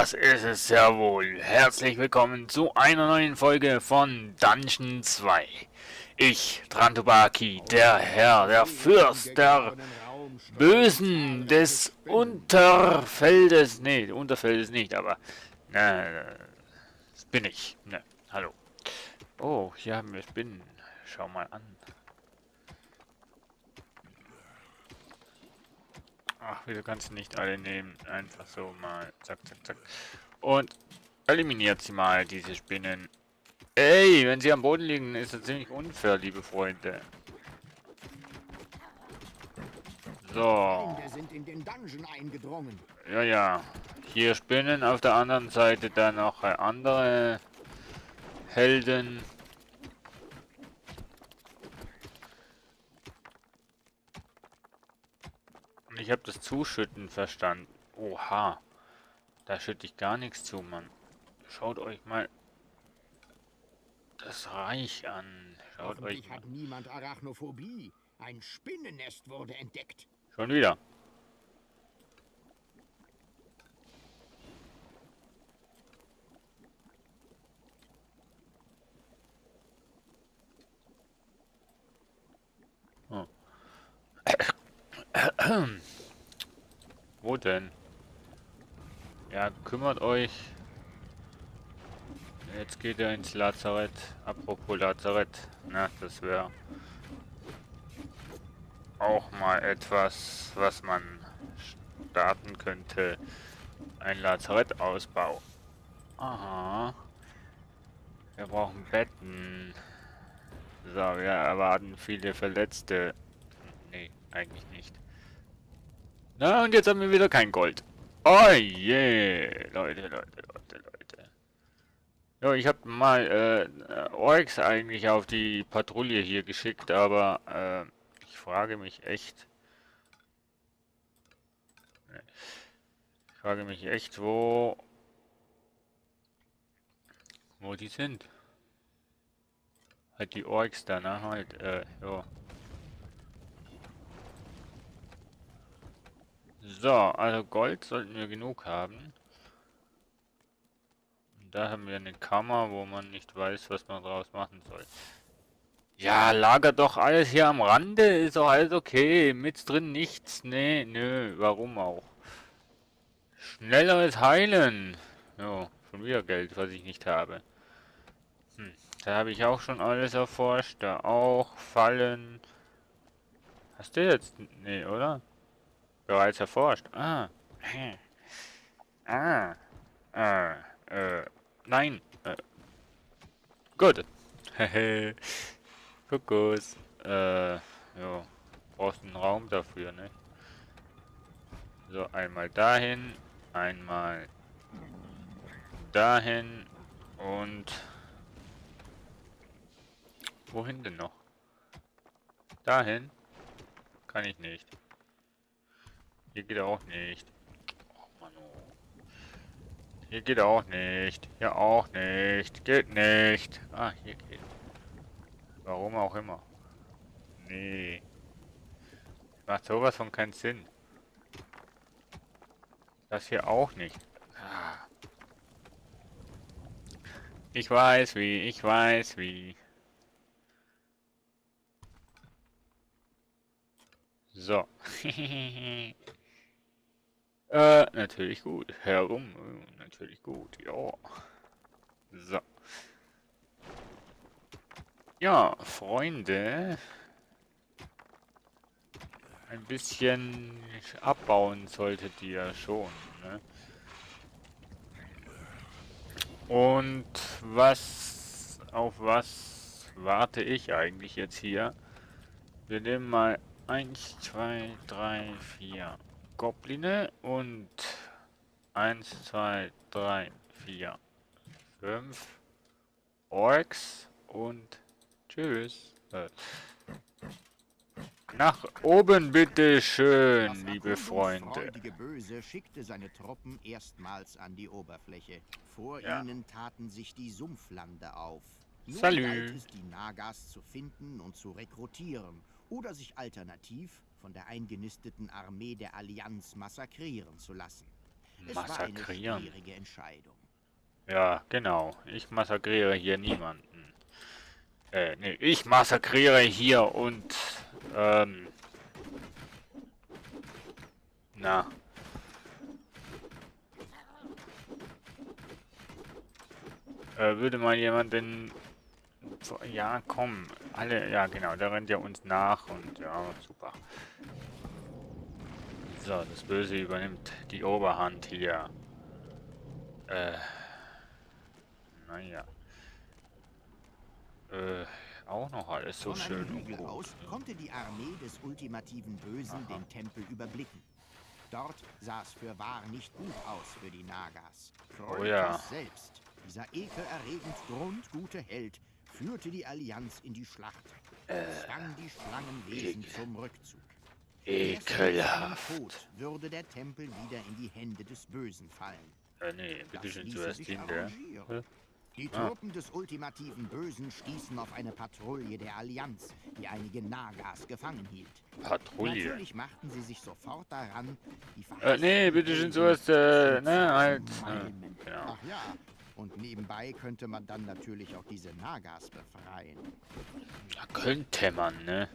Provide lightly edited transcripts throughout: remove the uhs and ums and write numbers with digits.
Das ist es ja wohl. Herzlich willkommen zu einer neuen Folge von Dungeon 2. Ich, Trantobaki, der Herr, der Fürst der Bösen des Unterfeldes. Nee, Unterfeldes nicht, aber das bin ich. Ne, hallo. Oh, hier haben wir Spinnen. Schau mal an. Ach, wieso kannst du nicht alle nehmen? Einfach so mal. Zack, zack, zack. Und eliminiert sie mal, diese Spinnen. Ey, wenn sie am Boden liegen, ist das ziemlich unfair, liebe Freunde. So. Feinde sind in den Dungeon eingedrungen. Ja, ja. Hier Spinnen, auf der anderen Seite dann noch andere Helden. Und ich habe das Zuschütten verstanden. Oha. Da schütte ich gar nichts zu, Mann. Schaut euch mal das Reich an. Schaut euch Hoffentlich mal. hat niemand Arachnophobie. Ein Spinnennest wurde entdeckt. Schon wieder. Oh. Wo denn? Ja, kümmert euch. Jetzt geht er ins Lazarett. Apropos Lazarett. Na, das wäre auch mal etwas, was man starten könnte. Ein Lazarettausbau. Aha. Wir brauchen Betten. So, wir erwarten viele Verletzte. Nee, eigentlich nicht. Na, und jetzt haben wir wieder kein Gold. Oh je, Leute. Ja, ich habe mal Orks eigentlich auf die Patrouille hier geschickt, aber ich frage mich echt. Ich frage mich echt, wo die sind. Halt die Orks da, ne? Halt, ja. So, also Gold sollten wir genug haben. Und da haben wir eine Kammer, wo man nicht weiß, was man draus machen soll. Ja, lagert doch alles hier am Rande, ist doch alles okay. Mit drin nichts. Nee, nö, warum auch? Schnelleres Heilen. Jo, schon wieder Geld, was ich nicht habe. Da habe ich auch schon alles erforscht. Da auch Fallen. Hast du jetzt? Nee, oder? Bereits erforscht. Ah. Ah. Äh. Nein. Gut. Hehe. Kuckuck. Jo. Brauchst einen Raum dafür, ne? So, einmal dahin. Einmal dahin. Und wohin denn noch? Dahin? Kann ich nicht. Hier geht auch nicht. Oh Mann, oh. Hier geht auch nicht. Hier auch nicht. Geht nicht. Ah, hier geht. Warum auch immer. Nee. Macht sowas von keinen Sinn. Das hier auch nicht. Ah. Ich weiß wie, ich weiß wie. So. Natürlich gut. Herum. Natürlich gut. Ja. So. Ja, Freunde. Ein bisschen abbauen solltet ihr schon, ne? Und auf was warte ich eigentlich jetzt hier? Wir nehmen mal 1, 2, 3, 4 Gobline und 1, 2, 3, 4, 5 Orks und tschüss. Nach oben bitte schön, Das liebe Freunde. erkundungsfreudige Böse schickte seine Truppen erstmals an die Oberfläche. Vor Ja. ihnen taten sich die Sumpflande auf. Nun Salü. galt es, die Nagas zu finden und zu rekrutieren oder sich alternativ von der eingenisteten Armee der Allianz massakrieren zu lassen. Es war eine Massakrieren. schwierige Entscheidung. Ja, genau. Ich massakriere hier niemanden. Nee, ich massakriere hier und, na. Würde mal jemand den... Ja, komm. Alle, ja genau, der rennt ja uns nach und ja, super. So, das Böse übernimmt die Oberhand hier. Naja. Auch noch alles so Von einem schön und Hügel gut. aus konnte die Armee des ultimativen Bösen Aha. den Tempel überblicken. Dort sah es fürwahr nicht gut aus für die Nagas. Oh ja. Selbst, dieser ekelerregend grundgute Held, führte die Allianz in die Schlacht. Zwang die Schlangenwesen zum Rückzug. Erst mit seinem Ekelhaft. Tod würde der Tempel wieder in die Hände des Bösen fallen. Nee, Das bitteschön ließe zuerst sich Linde. arrangieren. Die Ah. Truppen des ultimativen Bösen stießen auf eine Patrouille der Allianz, die einige Nagas gefangen hielt. Patrouille. Natürlich machten sie sich sofort daran, die Nee, bitteschön zuerst, ne, halt. Genau. Ach ja, und nebenbei könnte man dann natürlich auch diese Nagas befreien. Da könnte man, ne?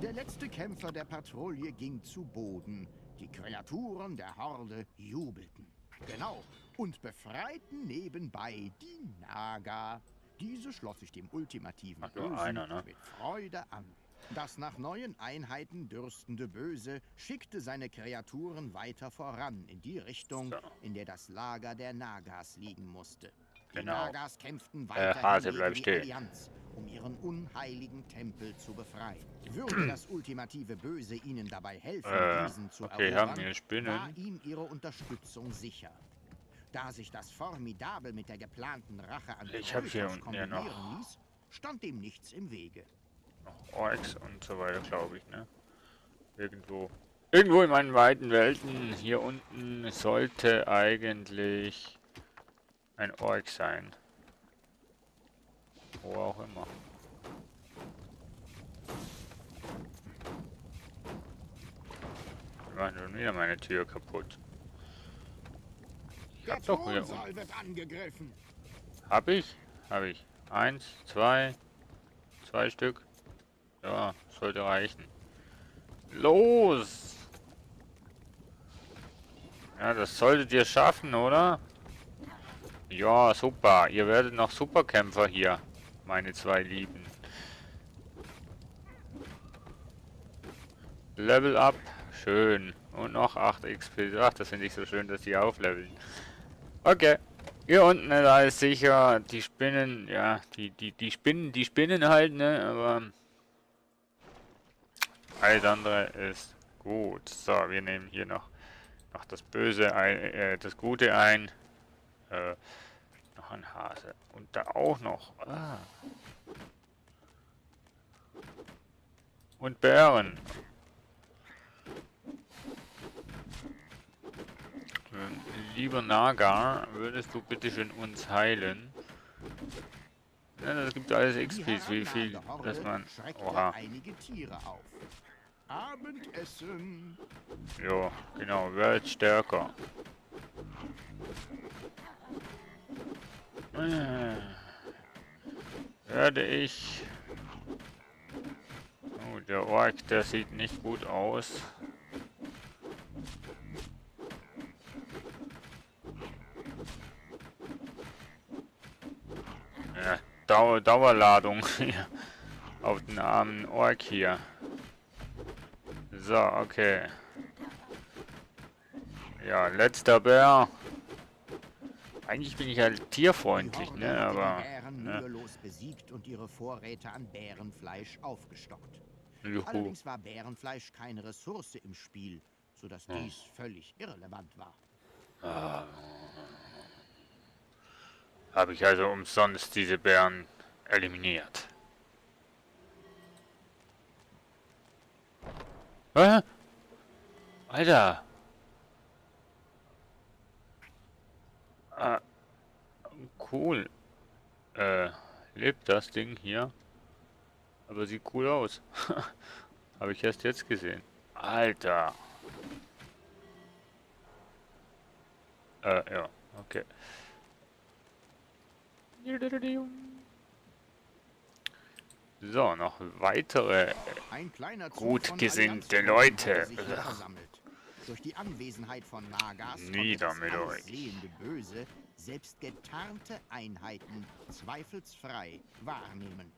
Der letzte Kämpfer der Patrouille ging zu Boden. Die Kreaturen der Horde jubelten. Genau. Und befreiten nebenbei die Naga. Diese schloss sich dem ultimativen Ach, nur Bösen einer, ne? mit Freude an. Das nach neuen Einheiten dürstende Böse schickte seine Kreaturen weiter voran in die Richtung, So. in der das Lager der Nagas liegen musste. Die Genau. Nagas kämpften weiter Hase, gegen bleib die stehen. Allianz, um ihren unheiligen Tempel zu befreien. Würde das ultimative Böse ihnen dabei helfen, diesen zu okay, erobern, haben wir Spinnen. war ihm ihre Unterstützung sicher. Da sich das Formidabel mit der geplanten Rache an Ich hab hier Kratos unten ja kombinieren noch- ließ, stand dem nichts im Wege. Noch Orks und so weiter, glaube ich, ne? Irgendwo. Irgendwo in meinen weiten Welten, hier unten, sollte eigentlich ein Ork sein. Wo auch immer. Wir machen schon wieder meine Tür kaputt. Ich hab doch hier unten. Wird angegriffen. Hab ich? Hab ich. 1, 2, 2 Stück. Ja, sollte reichen. Los! Ja, das solltet ihr schaffen, oder? Ja, super. Ihr werdet noch Superkämpfer hier, meine zwei Lieben. Level up. Schön. Und noch 8 XP. Ach, das finde ich so schön, dass die aufleveln. Okay. Hier unten, da ist sicher die Spinnen, ja, die Spinnen halt, ne, aber alles andere ist gut. So, wir nehmen hier noch das Böse ein, das Gute ein. Noch ein Hase. Und da auch noch. Ah. Und Bären. Lieber Naga, würdest du bitte schön uns heilen? Ja, das gibt alles XPs, wie viel, dass man... Oha. Einige Tiere auf. Abendessen. Jo, genau, wird stärker. Werde ich... Oh, der Ork, der sieht nicht gut aus. Ja, Dauerladung auf den armen Ork hier. So, okay. Ja, letzter Bär. Eigentlich bin ich halt tierfreundlich, Die Horde ne, hatte aber... die Bären Ne, mühelos besiegt und ihre Vorräte an Bärenfleisch aufgestockt. juhu. Allerdings war Bärenfleisch keine Ressource im Spiel, sodass Hm. dies völlig irrelevant war. Habe ich also umsonst diese Bären eliminiert. Hä? Alter. Ah, cool. Lebt das Ding hier? Aber sieht cool aus. Habe ich erst jetzt gesehen. Alter. Ja, okay. So, noch weitere Ein kleiner Zug gut von gesinnte Allianztruppen Leute. hatte sich hier versammelt. Durch die Anwesenheit von Nagas konnte Nieder das mit euch. allsehende Böse selbst getarnte Einheiten zweifelsfrei wahrnehmen.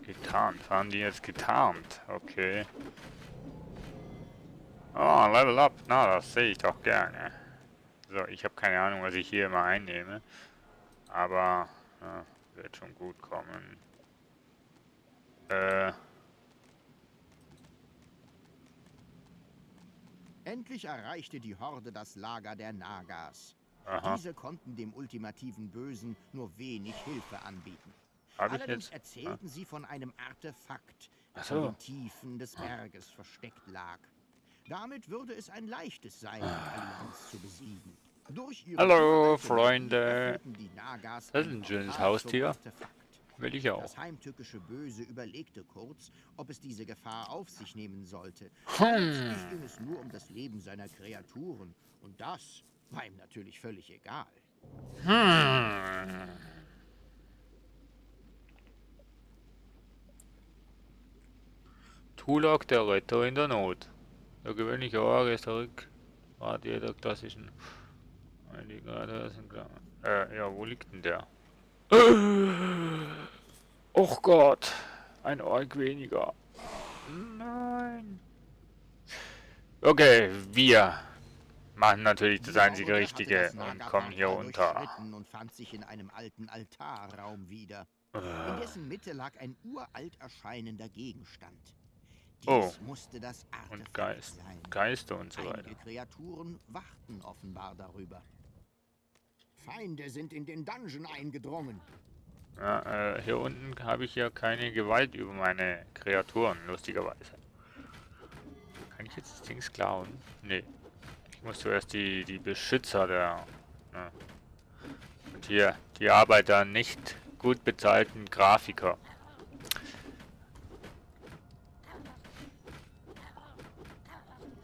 Getarnt. Waren die jetzt getarnt? Okay. Oh, Level Up. Na, das sehe ich doch gerne. So, ich habe keine Ahnung, was ich hier immer einnehme. Aber ja, wird schon gut kommen. Endlich erreichte die Horde das Lager der Nagas. Aha. Diese konnten dem ultimativen Bösen nur wenig Hilfe anbieten. Habe ich Allerdings jetzt? erzählten sie von einem Artefakt, Ach das so. in den Tiefen des Berges versteckt lag. Damit würde es ein leichtes sein, die Allianz zu besiegen. Durch ihre Hallo, uralte Magie Freunde. erfüllten die Nagas Das ist ein schönes Portal Haustier. zum Artefakt. Will ich auch. Das heimtückische Böse überlegte kurz, ob es diese Gefahr auf sich nehmen sollte. Letztlich ging es nur um das Leben seiner Kreaturen. Und das war ihm natürlich völlig egal. Tulak, der Retter in der Not. Der gewöhnliche Org ist der Rückgrat jeder klassischen. Die gerade sind klar. Ja, wo liegt denn der? Och Gott, ein Org weniger. Nein. Okay, wir machen natürlich das Die einzige Horde hatte Richtige das und Naga kommen hier Portal unter. durchschritten und fand sich in einem alten Altarraum wieder. In dessen Mitte lag ein uralt erscheinender Gegenstand. Dies Oh, musste das und Artefakt Geist. sein. Geister und so weiter. Einige Kreaturen wachten offenbar darüber. Feinde sind in den Dungeon eingedrungen. Ja, hier unten habe ich ja keine Gewalt über meine Kreaturen, lustigerweise. Kann ich jetzt das Ding klauen? Nee. Ich muss zuerst die Beschützer der... Ja. Und hier, die Arbeiter nicht gut bezahlten Grafiker.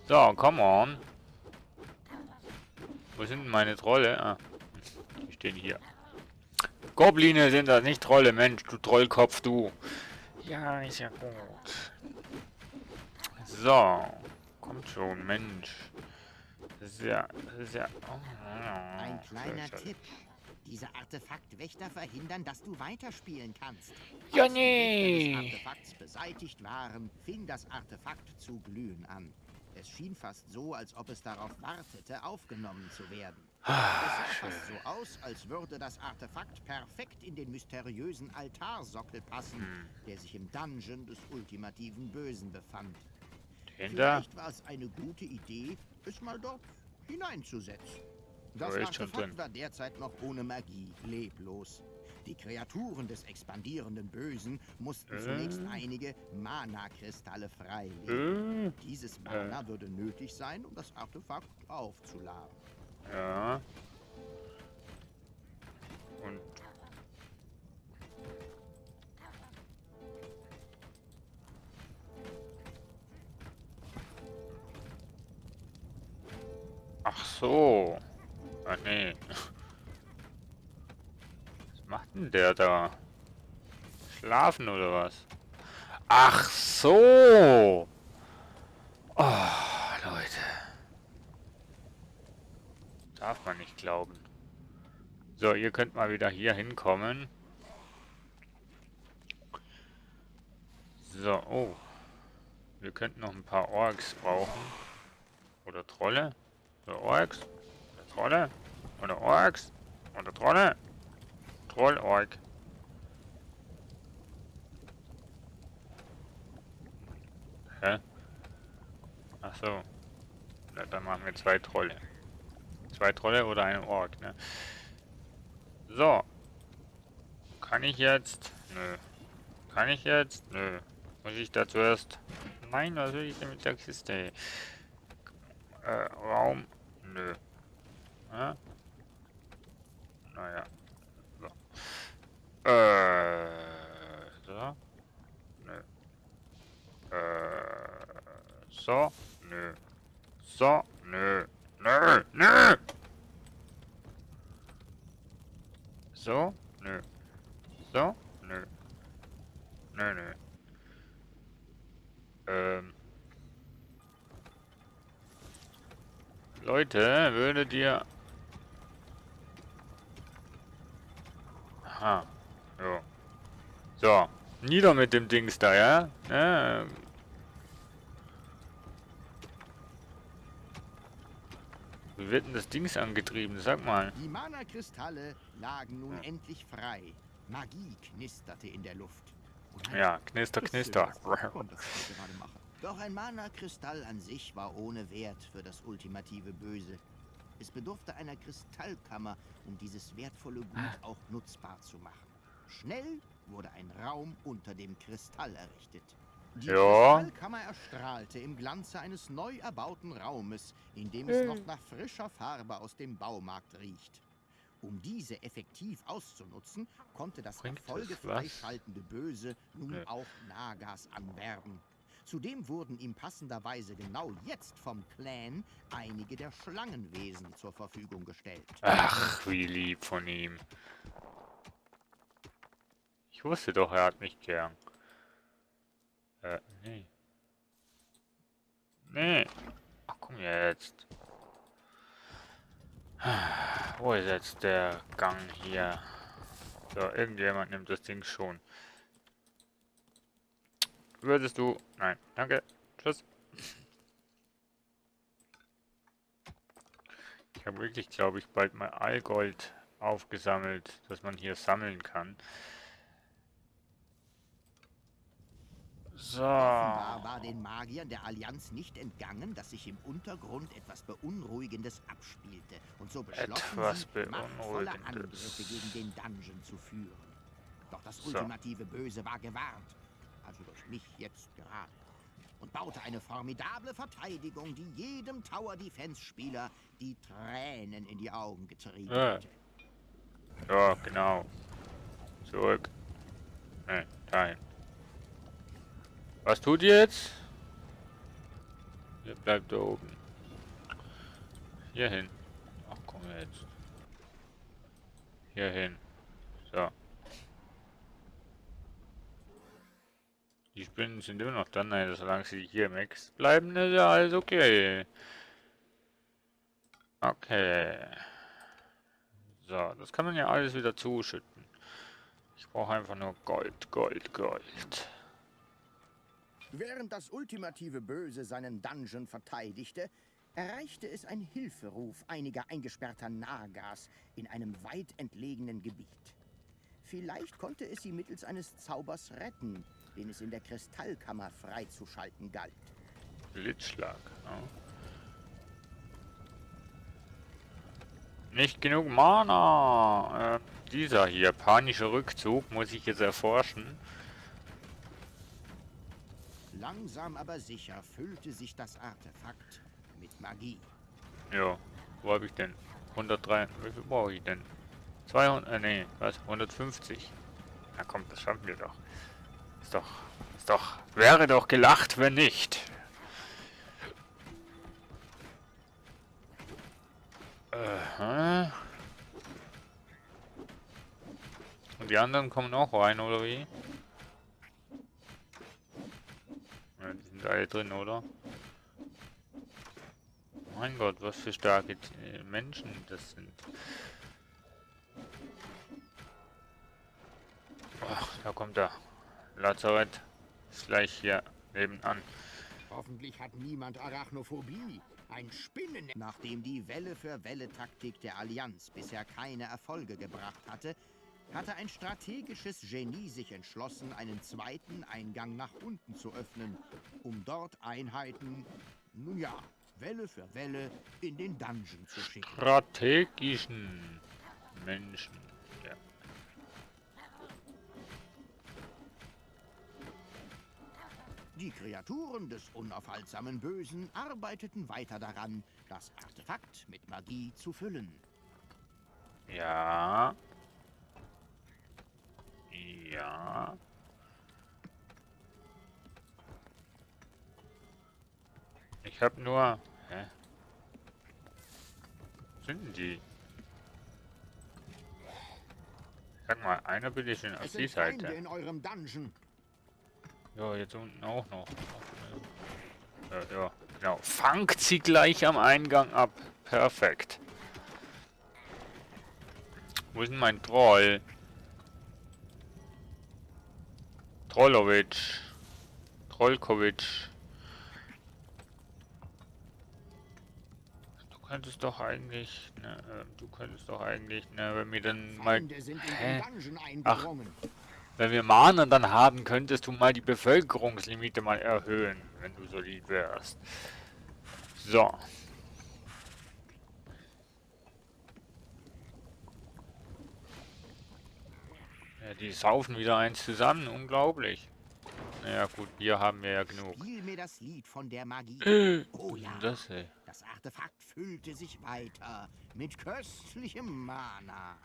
So, come on. Wo sind denn meine Trolle? Ah, die stehen hier. Gobline sind das, nicht Trolle, Mensch, du Trollkopf, du. Ja, ist ja gut. So, kommt schon, Mensch. Das ist ja... Ein kleiner Fürchterlich. Tipp. Diese Artefaktwächter verhindern, dass du weiterspielen kannst. Ja, Als die Wächter nee. des Artefakts beseitigt waren, fing das Artefakt zu glühen an. Es schien fast so, als ob es darauf wartete, aufgenommen zu werden. Es sah fast so aus, als würde das Artefakt perfekt in den mysteriösen Altarsockel passen, der sich im Dungeon des ultimativen Bösen befand. Den da? Vielleicht war es eine gute Idee, es mal dort hineinzusetzen. Das Aber ist schon Artefakt drin. war derzeit noch ohne Magie leblos. Die Kreaturen des expandierenden Bösen mussten zunächst einige Mana-Kristalle freilegen. Dieses Mana würde nötig sein, um das Artefakt aufzuladen. Ja. Und... Ach so. Ach nee. Was macht denn der da? Schlafen oder was? Ach so. Oh, Leute. Darf man nicht glauben. So, ihr könnt mal wieder hier hinkommen. So, oh. Wir könnten noch ein paar Orks brauchen. Oder Trolle. Oder Orks. Oder Trolle. Oder Orks. Oder Trolle. Troll-Ork. Hä? Ach so. Na, dann machen wir 2 Trolle. 2 Trolle oder eine Ork, ne? So. Kann ich jetzt? Nö. Kann ich jetzt? Nö. Muss ich da zuerst? Nein, was will ich denn mit der Kiste? Raum? Nö. Ja? Naja. So. So? Nö. So? Nö. So? Nö. Nö. Nö! Nö, nö. Leute, würdet ihr... Aha. Jo. So. Nieder mit dem Dings da, ja? Wie wird denn das Dings angetrieben? Sag mal. Die Mana-Kristalle lagen nun endlich frei. Magie knisterte in der Luft. Und ein Ja, knister, knister. konnte das gerade machen. Doch ein Mana-Kristall an sich war ohne Wert für das ultimative Böse. Es bedurfte einer Kristallkammer, um dieses wertvolle Gut auch nutzbar zu machen. Schnell wurde ein Raum unter dem Kristall errichtet. Die Ja. Kristallkammer erstrahlte im Glanze eines neu erbauten Raumes, in dem es noch nach frischer Farbe aus dem Baumarkt riecht. Um diese effektiv auszunutzen, konnte das Bringt das Erfolge was? freischaltende Böse nun Nö. auch Nagas anwerben. Zudem wurden ihm passenderweise genau jetzt vom Clan einige der Schlangenwesen zur Verfügung gestellt. Ach, wie lieb von ihm. Ich wusste doch, er hat mich gern. Nee. Nee. Ach, komm jetzt. Wo ist jetzt der Gang hier? So, irgendjemand nimmt das Ding schon. Würdest du... Nein, danke. Tschüss. Ich habe wirklich, glaube ich, bald mal Allgold aufgesammelt, das man hier sammeln kann. So. Offenbar war den Magiern der Allianz nicht entgangen, dass sich im Untergrund etwas Beunruhigendes abspielte. Und so beschlossen Etwas sie, machtvolle Beunruhigendes. Angriffe gegen den Dungeon zu führen. Doch das So. ultimative Böse war gewarnt, also durch mich jetzt gerade, und baute eine formidable Verteidigung, die jedem Tower-Defense-Spieler die Tränen in die Augen getrieben hätte. Ja, genau. Zurück. Ne, dahin. Was tut ihr jetzt? Ihr bleibt da oben. Hier hin. Ach komm jetzt. Hier hin. So. Die Spinnen sind immer noch da. Nein, solange sie hier im Ex bleiben, ist ja alles okay. Okay. So, das kann man ja alles wieder zuschütten. Ich brauche einfach nur Gold, Gold, Gold. Während das ultimative Böse seinen Dungeon verteidigte, erreichte es ein Hilferuf einiger eingesperrter Nagas in einem weit entlegenen Gebiet. Vielleicht konnte es sie mittels eines Zaubers retten, den es in der Kristallkammer freizuschalten galt. Blitzschlag. Ja. Nicht genug Mana. Dieser hier, panischer Rückzug, muss ich jetzt erforschen. Langsam aber sicher füllte sich das Artefakt mit Magie. Ja, wo habe ich denn? 103, wie viel brauche ich denn? 200, nee, was? 150. Na komm, das schaffen wir doch. Wäre doch gelacht, wenn nicht. Und die anderen kommen auch rein, oder wie? Ja, die sind alle drin, oder? Mein Gott, was für starke Menschen das sind. Ach, da kommt er. Lazarett ist gleich hier nebenan. Hoffentlich hat niemand Arachnophobie. Ein Spinnen. Nachdem die Welle-für-Welle-Taktik der Allianz bisher keine Erfolge gebracht hatte, hatte ein strategisches Genie sich entschlossen, einen zweiten Eingang nach unten zu öffnen, um dort Einheiten, nun ja, Welle für Welle in den Dungeon zu schicken. Strategischen Menschen. Ja. Die Kreaturen des unaufhaltsamen Bösen arbeiteten weiter daran, das Artefakt mit Magie zu füllen. Ja. Ja. Ich habe nur... Hä? Wo sind denn die? Sag mal, einer bitte schön auf Es die sind Feinde Seite. in eurem Dungeon. Ja, jetzt unten auch noch. Ja, genau. Fangt sie gleich am Eingang ab. Perfekt. Wo ist denn mein Troll? Trollowitsch. Trollkowitsch. Du könntest doch eigentlich, ne, wenn wir dann mal... Feinde sind in den Hä? Dungeon Ach, eingedrungen. wenn wir Mana dann haben, könntest du mal die Bevölkerungslimite mal erhöhen, wenn du so lieb wärst. So. Ja, die saufen wieder eins zusammen, unglaublich. Naja gut, hier haben wir ja genug. Spiel mir das Lied von der Magie. Oh Was ist ja, denn das, ey? das Artefakt füllte sich weiter mit köstlichem Mana.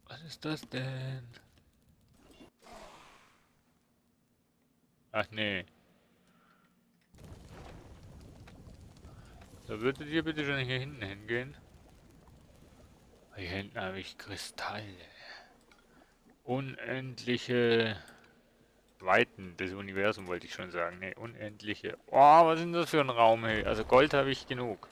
Was ist das denn? Ach nee. Da würdet ihr bitte schon hier hinten hingehen. Hier hinten habe ich Kristalle. Unendliche Weiten des Universums wollte ich schon sagen. Ne, unendliche. Oh, was ist denn das für ein Raum, hey? Also Gold habe ich genug.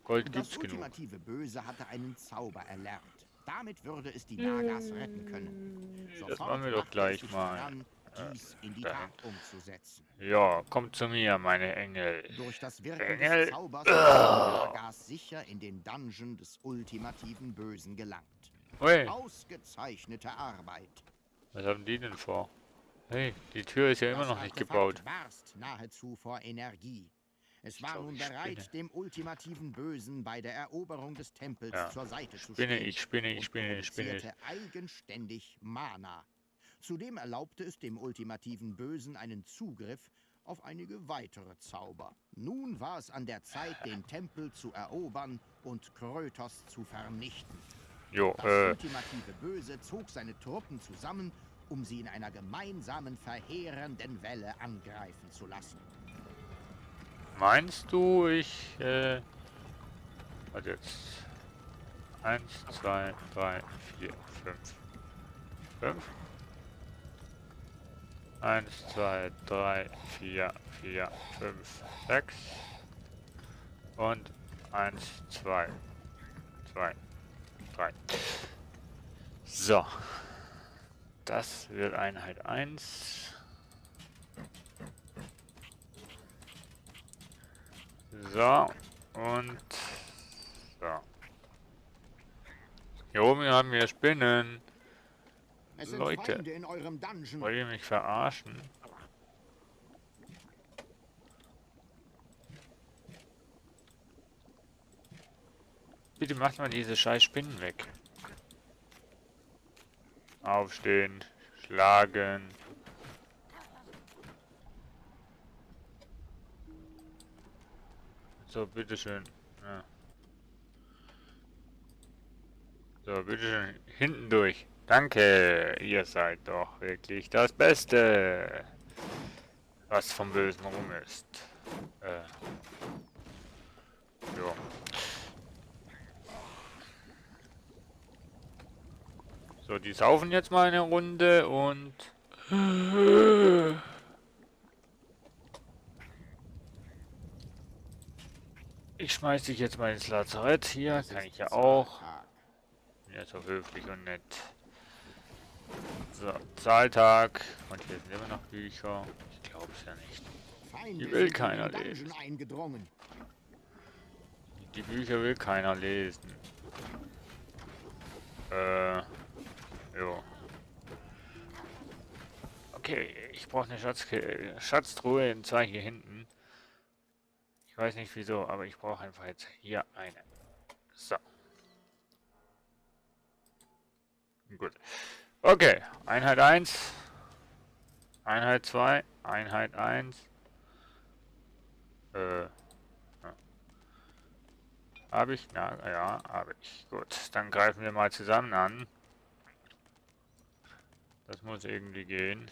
Gold Das gibt's genug. ultimative Böse hatte einen Zauber erlernt. Damit würde es die Nagas retten können. Das machen wir doch machte es gleich sich mal. daran, dies in die Dahin. Tat umzusetzen. Ja, kommt zu mir, meine Engel. Durch das Wirken Engel. des Zaubers waren die Nagas sicher in den Dungeon des ultimativen Bösen gelangt. Ui, Ausgezeichnete Arbeit. was haben die denn vor? Hey, die Tür ist ja immer Das noch nicht Artefakt gebaut. barst nahezu vor Energie. Es war glaub, nun ich bereit, spinne. dem ultimativen Bösen bei der Eroberung des Tempels Ja, zur Seite zu spinne, stehen. ich spinne, ich und spinne, ich spinne. produzierte eigenständig Mana. Zudem erlaubte es dem ultimativen Bösen einen Zugriff auf einige weitere Zauber. Nun war es an der Zeit, den Tempel zu erobern und Krötos zu vernichten. Jo, Das ultimative Böse zog seine Truppen zusammen, um sie in einer gemeinsamen verheerenden Welle angreifen zu lassen. meinst du, warte jetzt. 1, 2, 3, 4, 5. 5? 1, 2, 3, 4, 4, 5, 6. Und 1, 2, 2, 3. So. Das wird Einheit 1. So. Und so. Hier oben haben wir Spinnen. Es sind Leute, Feinde in eurem Dungeon. wollt ihr mich verarschen? Bitte macht mal diese scheiß Spinnen weg. Aufstehen, schlagen. So, bitteschön. Ja. So, bitteschön. Hinten durch. Danke. Ihr seid doch wirklich das Beste, was vom Bösen rum ist. Jo. So, die saufen jetzt mal eine Runde und... Ich schmeiß dich jetzt mal ins Lazarett. Hier Es kann ist ich ja auch. Zahltag. Bin ja so höflich und nett. So, Zahltag. Und hier sind immer noch Bücher. Ich glaube es ja nicht. Feinde Die will sind keiner in den lesen. Dungeon eingedrungen. Die Bücher will keiner lesen. Jo. Okay, ich brauche eine Schatztruhe, und zwar hier hinten. Ich weiß nicht wieso, aber ich brauche einfach jetzt hier eine. So. Gut. Okay, Einheit 1. Einheit 2. Einheit 1. Ja. Habe ich? Na, ja, habe ich. Gut, dann greifen wir mal zusammen an. Das muss irgendwie gehen.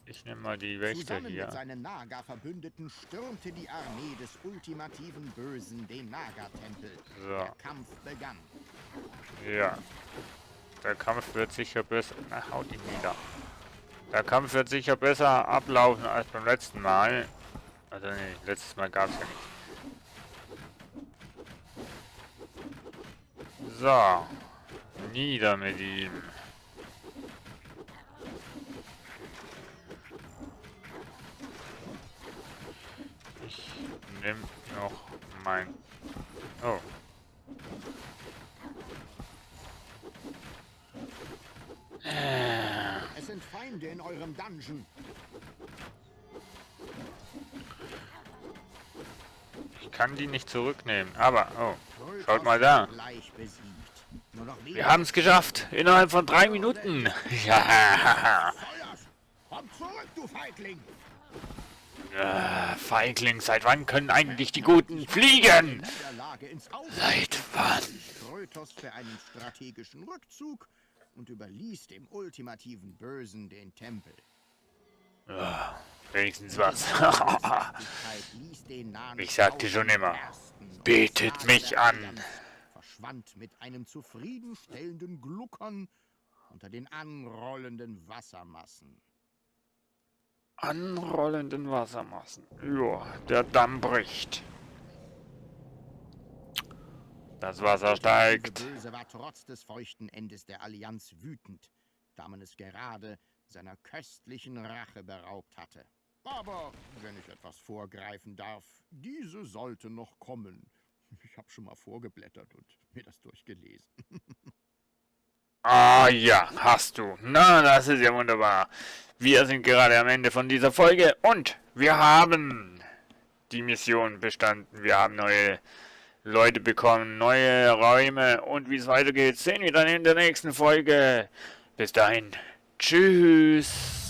Ich nehme mal die Wächter Zusammen hier. mit seinen Naga-Verbündeten stürmte die Armee des ultimativen Bösen den Naga-Tempel. So. Der Kampf begann. Ja. Der Kampf wird sicher besser... Na, haut ihn nieder. Der Kampf wird sicher besser ablaufen als beim letzten Mal. Also nee, letztes Mal gab es ja nichts. So. Nieder mit ihm. Ich nehme noch mein... Oh. Es sind Feinde in eurem Dungeon. Ich kann die nicht zurücknehmen, aber... Oh, schaut mal da. Wir haben es geschafft. Innerhalb von 3 Minuten. Ja. Komm zurück, du Feigling! Feigling, seit wann können eigentlich die Guten fliegen? Seit wann? Krötos für einen strategischen Rückzug und überließ dem ultimativen Bösen den Tempel. Wenigstens was. Ich sagte schon immer, betet mich an. Verschwand mit einem zufriedenstellenden Gluckern unter den anrollenden Wassermassen. Anrollenden Wassermassen. Ja, der Damm bricht. Das Wasser steigt. Der Böse war trotz des feuchten Endes der Allianz wütend, da man es gerade seiner köstlichen Rache beraubt hatte. Aber, wenn ich etwas vorgreifen darf, diese sollte noch kommen. Ich habe schon mal vorgeblättert und mir das durchgelesen. Ah ja, hast du. Na, das ist ja wunderbar. Wir sind gerade am Ende von dieser Folge und wir haben die Mission bestanden. Wir haben neue Leute bekommen, neue Räume und wie es weitergeht, sehen wir dann in der nächsten Folge. Bis dahin. Tschüss.